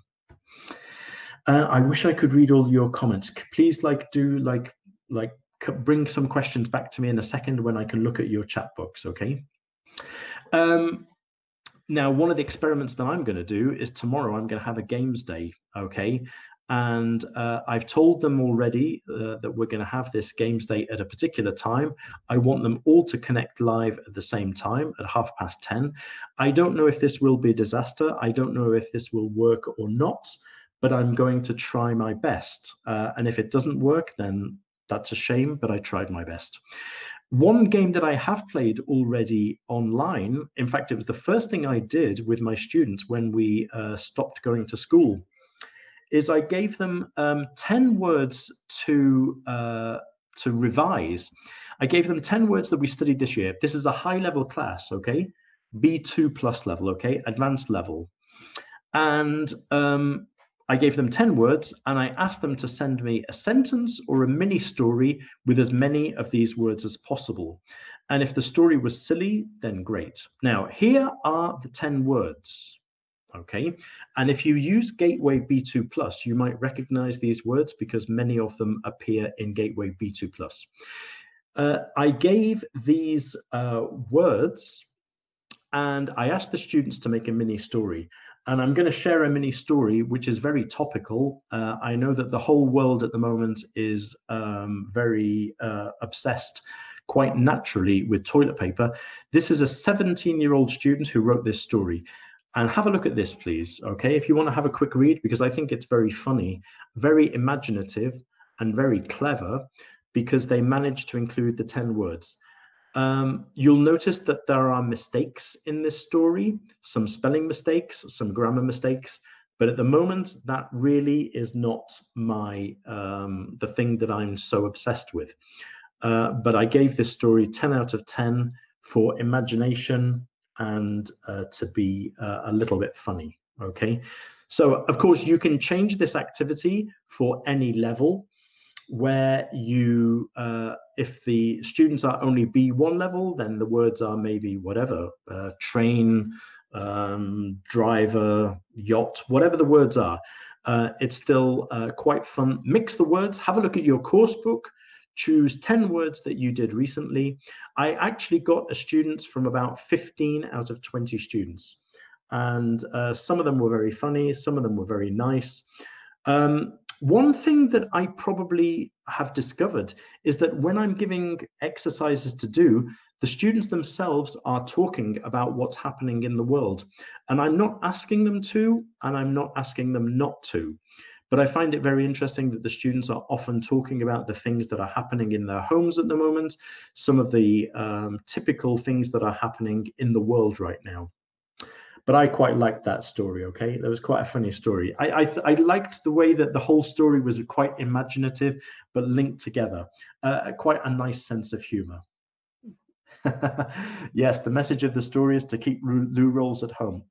I wish I could read all your comments. Please bring some questions back to me in a second when I can look at your chat box, okay? Now, one of the experiments that I'm going to do is tomorrow I'm going to have a games day, okay? And I've told them already that we're going to have this games day at a particular time. I want them all to connect live at the same time at 10:30. I don't know if this will be a disaster. I don't know if this will work or not, but I'm going to try my best. And if it doesn't work, then that's a shame, but I tried my best. One game that I have played already online, in fact, it was the first thing I did with my students when we stopped going to school, is I gave them 10 words to revise. I gave them 10 words that we studied this year. This is a high-level class, okay? B2 plus level, okay? Advanced level. And I gave them 10 words, and I asked them to send me a sentence or a mini story with as many of these words as possible. And if the story was silly, then great. Now, here are the 10 words, okay? And if you use Gateway B2 Plus, you might recognize these words because many of them appear in Gateway B2 Plus. I gave these words and I asked the students to make a mini story. And I'm going to share a mini story which is very topical. I know that the whole world at the moment is very obsessed quite naturally with toilet paper. This is a 17-year-old student who wrote this story. And have a look at this, please, okay? If you want to have a quick read, because I think it's very funny, very imaginative, and very clever, because they managed to include the 10 words. You'll notice that there are mistakes in this story, some spelling mistakes, some grammar mistakes, but at the moment, that really is not my the thing that I'm so obsessed with. But I gave this story 10 out of 10 for imagination and to be a little bit funny, okay? So, of course, you can change this activity for any level, where you, if the students are only B1 level, then the words are maybe whatever, train, driver, yacht, whatever the words are. It's still quite fun. Mix the words, have a look at your course book, choose 10 words that you did recently. I actually got students from about 15 out of 20 students. And some of them were very funny, some of them were very nice. One thing that I probably have discovered is that when I'm giving exercises to do, the students themselves are talking about what's happening in the world. And I'm not asking them to, and I'm not asking them not to. But I find it very interesting that the students are often talking about the things that are happening in their homes at the moment, some of the typical things that are happening in the world right now. But I quite liked that story, okay? That was quite a funny story. I liked the way that the whole story was quite imaginative, but linked together. Quite a nice sense of humor. Yes, the message of the story is to keep loo rolls at home.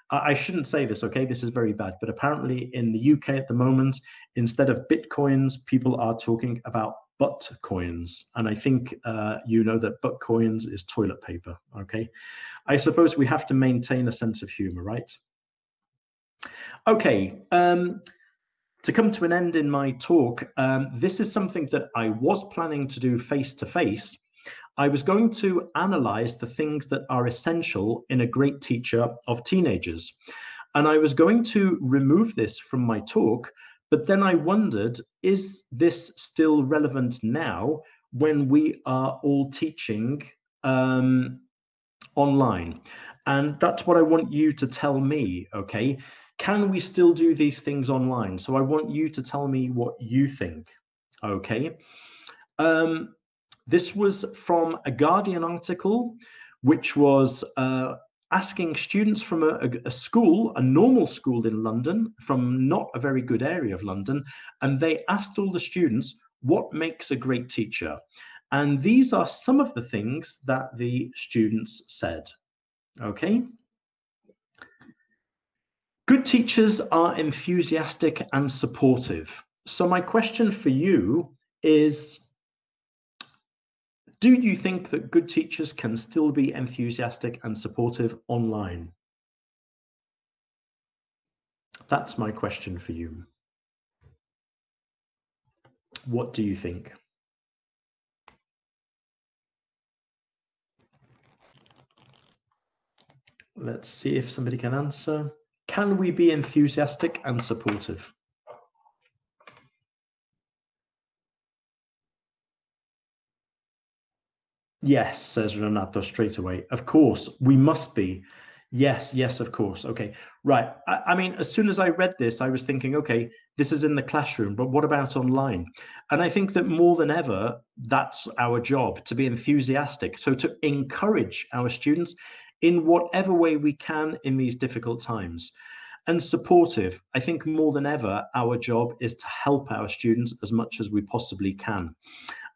I shouldn't say this, okay? This is very bad. But apparently in the UK at the moment, instead of bitcoins, people are talking about butt coins. And I think you know that butt coins is toilet paper, okay? I suppose we have to maintain a sense of humor, right? Okay, to come to an end in my talk, this is something that I was planning to do face-to-face. I was going to analyze the things that are essential in a great teacher of teenagers. And I was going to remove this from my talk, but then I wondered, is this still relevant now when we are all teaching online? And that's what I want you to tell me, okay? Can we still do these things online? So I want you to tell me what you think, okay? This was from a Guardian article, which was asking students from a school, a normal school in London, from not a very good area of London, and they asked all the students, what makes a great teacher? And these are some of the things that the students said, okay? Good teachers are enthusiastic and supportive. So my question for you is, do you think that good teachers can still be enthusiastic and supportive online? That's my question for you. What do you think? Let's see if somebody can answer. Can we be enthusiastic and supportive? Yes, says Renato straight away. Of course, we must be. Yes, yes, of course. Okay, right. I mean, as soon as I read this, I was thinking, okay, this is in the classroom, but what about online? And I think that more than ever, that's our job, to be enthusiastic. So to encourage our students in whatever way we can in these difficult times. And supportive, I think more than ever, our job is to help our students as much as we possibly can.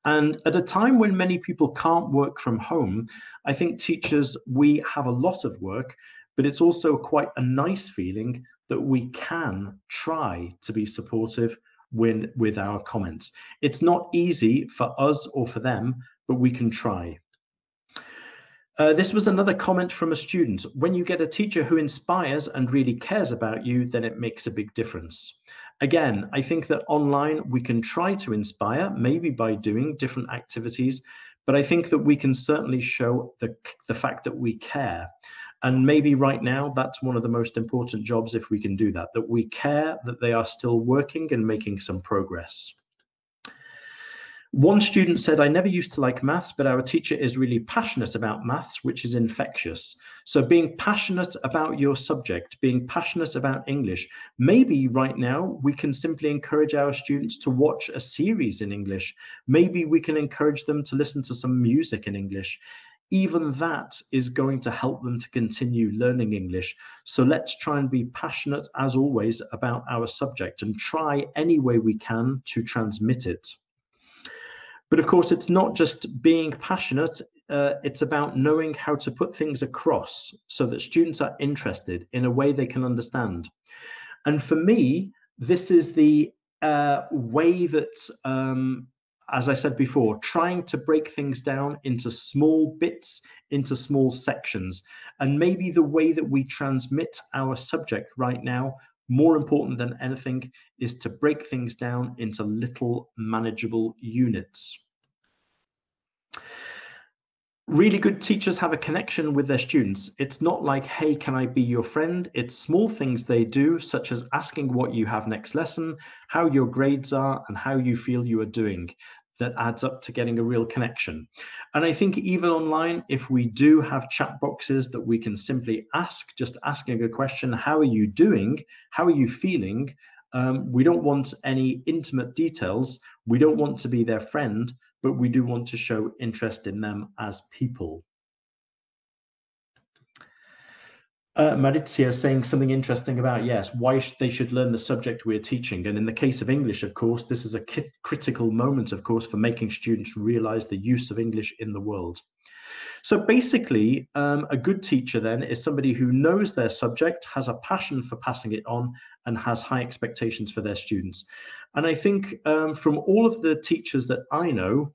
And at a time when many people can't work from home, I think teachers, we have a lot of work, but it's also quite a nice feeling that we can try to be supportive with our comments. It's not easy for us or for them, but we can try. This was another comment from a student. When you get a teacher who inspires and really cares about you, then it makes a big difference. Again, I think that online we can try to inspire, maybe by doing different activities, but I think that we can certainly show the fact that we care. And maybe right now, that's one of the most important jobs if we can do that, that we care that they are still working and making some progress. One student said, I never used to like maths, but our teacher is really passionate about maths, which is infectious. So being passionate about your subject, being passionate about English, maybe right now we can simply encourage our students to watch a series in English. Maybe we can encourage them to listen to some music in English. Even that is going to help them to continue learning English. So let's try and be passionate, as always, about our subject and try any way we can to transmit it. But of course, it's not just being passionate, it's about knowing how to put things across so that students are interested in a way they can understand. And for me, this is the way that, as I said before, trying to break things down into small bits, into small sections. And maybe the way that we transmit our subject right now, more important than anything, is to break things down into little manageable units. Really good teachers have a connection with their students. It's not like, hey, can I be your friend? It's small things they do, such as asking what you have next lesson, how your grades are, and how you feel you are doing. That adds up to getting a real connection. And I think even online, if we do have chat boxes that we can simply ask, just asking a question, how are you doing? How are you feeling? We don't want any intimate details. We don't want to be their friend, but we do want to show interest in them as people. Maurizia is saying something interesting about, yes, why they should learn the subject we're teaching. And in the case of English, of course, this is a critical moment, of course, for making students realize the use of English in the world. So basically, a good teacher then is somebody who knows their subject, has a passion for passing it on, and has high expectations for their students. And I think from all of the teachers that I know,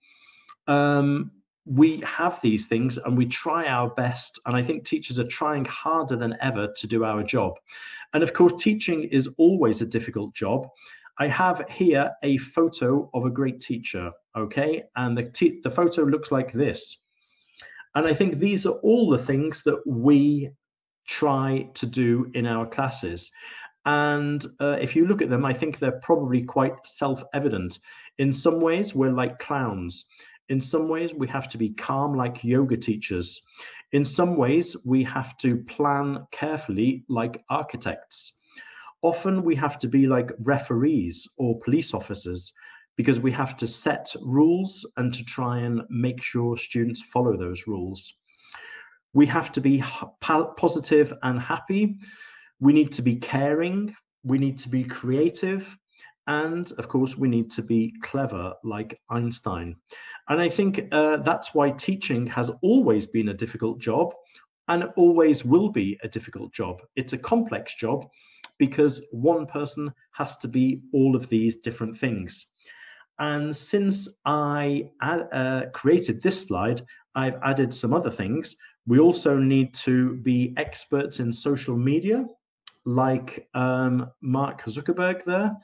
we have these things and we try our best. And I think teachers are trying harder than ever to do our job. And of course, teaching is always a difficult job. I have here a photo of a great teacher, okay? And the photo looks like this. And I think these are all the things that we try to do in our classes. And if you look at them, I think they're probably quite self-evident. In some ways, we're like clowns. In some ways, we have to be calm like yoga teachers. In some ways, we have to plan carefully like architects. Often we have to be like referees or police officers, because we have to set rules and to try and make sure students follow those rules. We have to be positive and happy. We need to be caring. We need to be creative. And of course, we need to be clever like Einstein. And I think that's why teaching has always been a difficult job and always will be a difficult job. It's a complex job because one person has to be all of these different things. And since I created this slide, I've added some other things. We also need to be experts in social media, like Mark Zuckerberg there.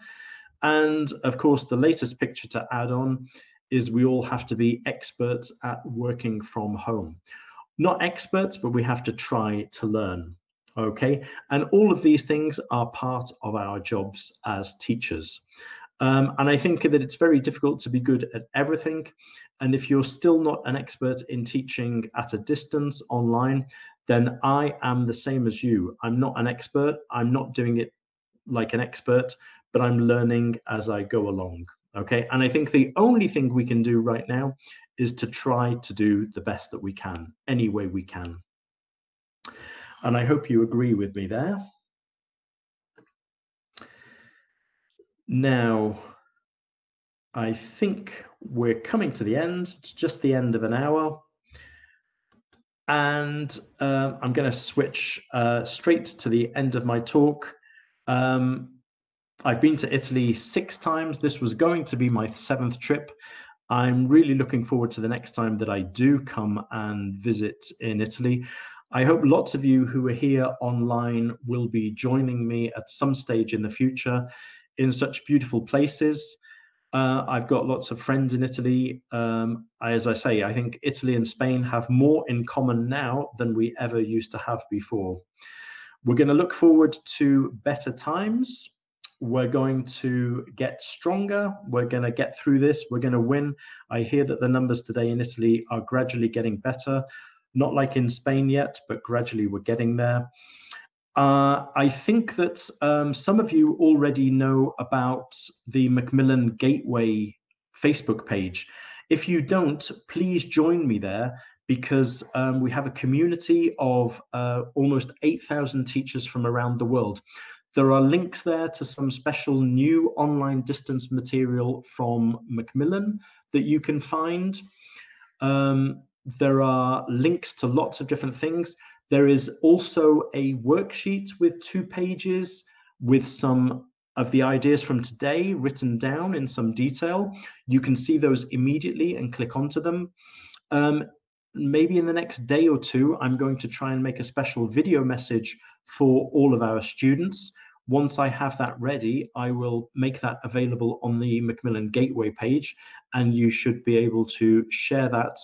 And of course, the latest picture to add on is we all have to be experts at working from home. Not experts, but we have to try to learn, okay? And all of these things are part of our jobs as teachers. And I think that it's very difficult to be good at everything. And if you're still not an expert in teaching at a distance online, then I am the same as you. I'm not an expert. I'm not doing it like an expert, but I'm learning as I go along. Okay. And I think the only thing we can do right now is to try to do the best that we can, any way we can. And I hope you agree with me there. Now, I think we're coming to the end, just the end of an hour. And I'm going to switch straight to the end of my talk. I've been to Italy 6 times. This was going to be my 7th trip. I'm really looking forward to the next time that I do come and visit in Italy. I hope lots of you who are here online will be joining me at some stage in the future. in such beautiful places. I've got lots of friends in Italy. As I say, I think Italy and Spain have more in common now than we ever used to have before. We're going to look forward to better times. We're going to get stronger. We're going to get through this. We're going to win. I hear that the numbers today in Italy are gradually getting better. Not like in Spain yet, but gradually we're getting there. I think that some of you already know about the Macmillan Gateway Facebook page. If you don't, please join me there, because we have a community of almost 8,000 teachers from around the world. There are links there to some special new online distance material from Macmillan that you can find. There are links to lots of different things. There is also a worksheet with 2 pages with some of the ideas from today written down in some detail. You can see those immediately and click onto them. Maybe in the next day or 2, I'm going to try and make a special video message for all of our students. Once I have that ready, I will make that available on the Macmillan Gateway page, and you should be able to share that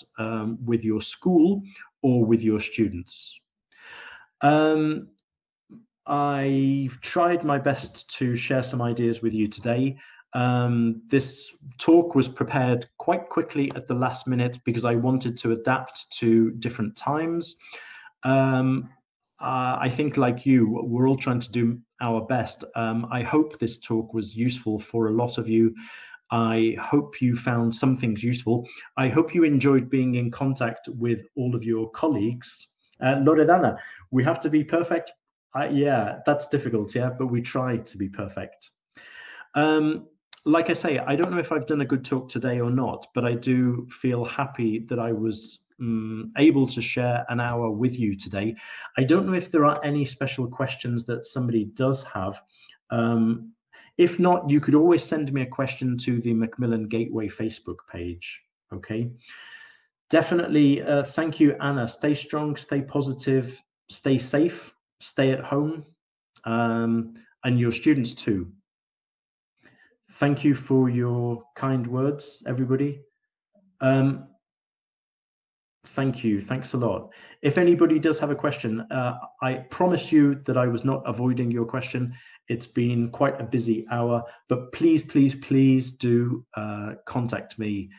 with your school or with your students. I've tried my best to share some ideas with you today. This talk was prepared quite quickly at the last minute because I wanted to adapt to different times. I think, like you, we're all trying to do our best. I hope this talk was useful for a lot of you. I hope you found some things useful. I hope you enjoyed being in contact with all of your colleagues. Loredana, we have to be perfect. Yeah, that's difficult, yeah, but we try to be perfect. Like I say, I don't know if I've done a good talk today or not, but I do feel happy that I was able to share an hour with you today. I don't know if there are any special questions that somebody does have. If not, you could always send me a question to the Macmillan Gateway Facebook page, okay? Definitely, thank you, Anna. Stay strong, stay positive, stay safe, stay at home, and your students too. Thank you for your kind words, everybody. Thank you. Thanks a lot. If anybody does have a question, I promise you that I was not avoiding your question. It's been quite a busy hour, but please, please, please do contact me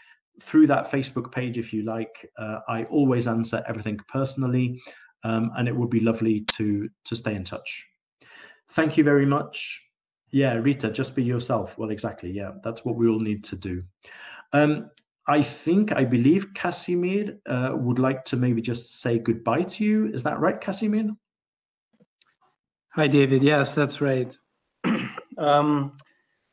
through that Facebook page if you like. I always answer everything personally, and it would be lovely to stay in touch. Thank you very much. Yeah, Rita, just be yourself. Well, exactly. Yeah, that's what we all need to do. I believe Casimir would like to maybe just say goodbye to you. Is that right, Casimir? Hi, David. Yes, that's right.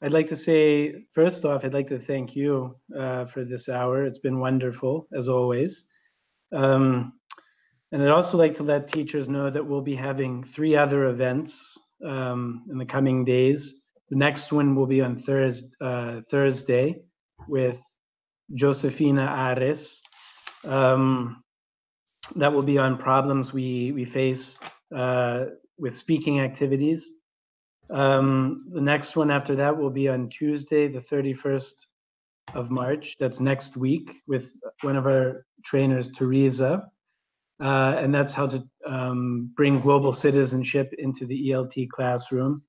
I'd like to say, first off, I'd like to thank you for this hour. It's been wonderful, as always. And I'd also like to let teachers know that we'll be having 3 other events in the coming days. The next one will be on Thursday with Josefina Ares. That will be on problems we face with speaking activities. The next one after that will be on Tuesday, the 31st of March. That's next week, with one of our trainers, Teresa. And that's how to bring global citizenship into the ELT classroom.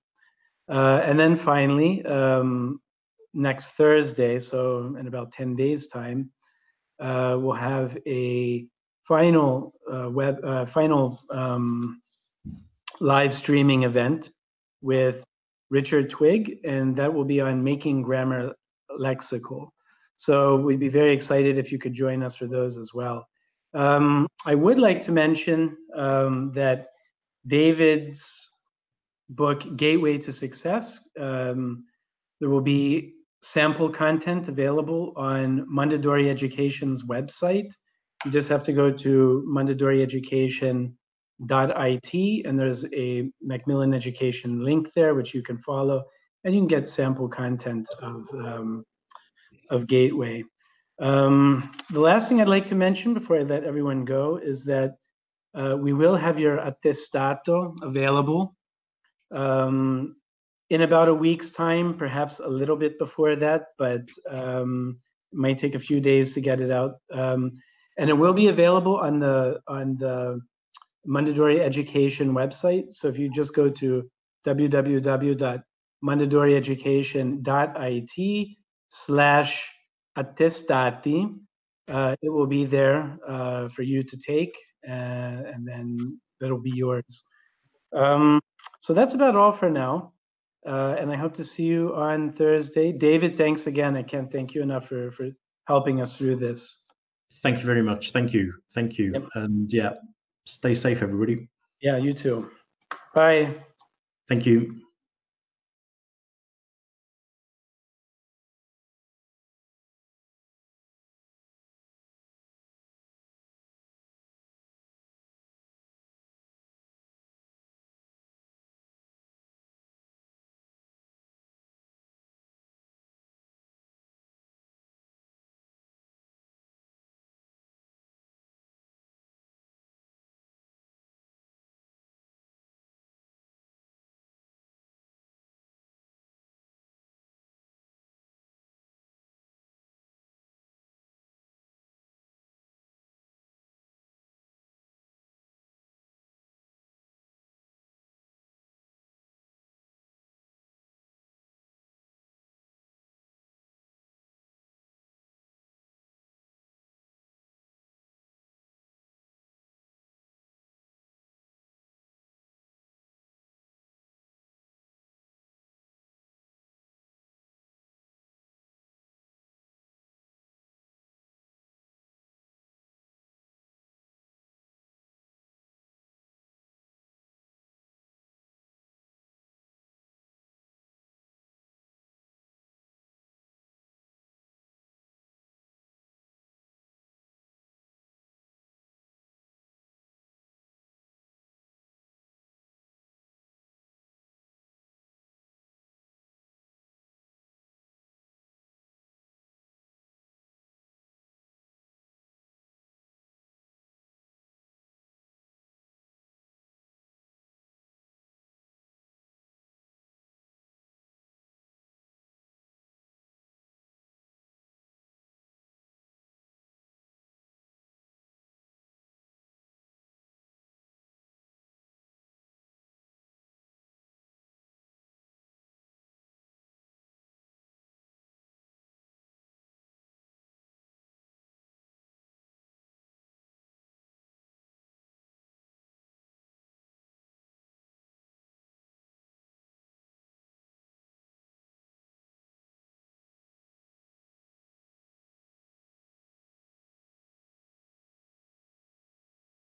And then finally, next Thursday, so in about 10 days' time, we'll have a final live streaming event with Richard Twigg, and that will be on making grammar lexical. So we'd be very excited if you could join us for those as well. I would like to mention that David's book, Gateway to Success, there will be sample content available on Mondadori Education's website. You just have to go to mondadorieducation.it, and there's a Macmillan Education link there, which you can follow, and you can get sample content of Gateway. The last thing I'd like to mention before I let everyone go is that we will have your attestato available in about a week's time, perhaps a little bit before that, but it might take a few days to get it out. And it will be available on the Mondadori Education website. So if you just go to www.mondadorieducation.it/attestati, it will be there for you to take, and then that'll be yours. So that's about all for now. And I hope to see you on Thursday. David, thanks again. I can't thank you enough for helping us through this. Thank you very much. Thank you. Thank you. Yep. And yeah, stay safe, everybody. Yeah, you too. Bye. Thank you.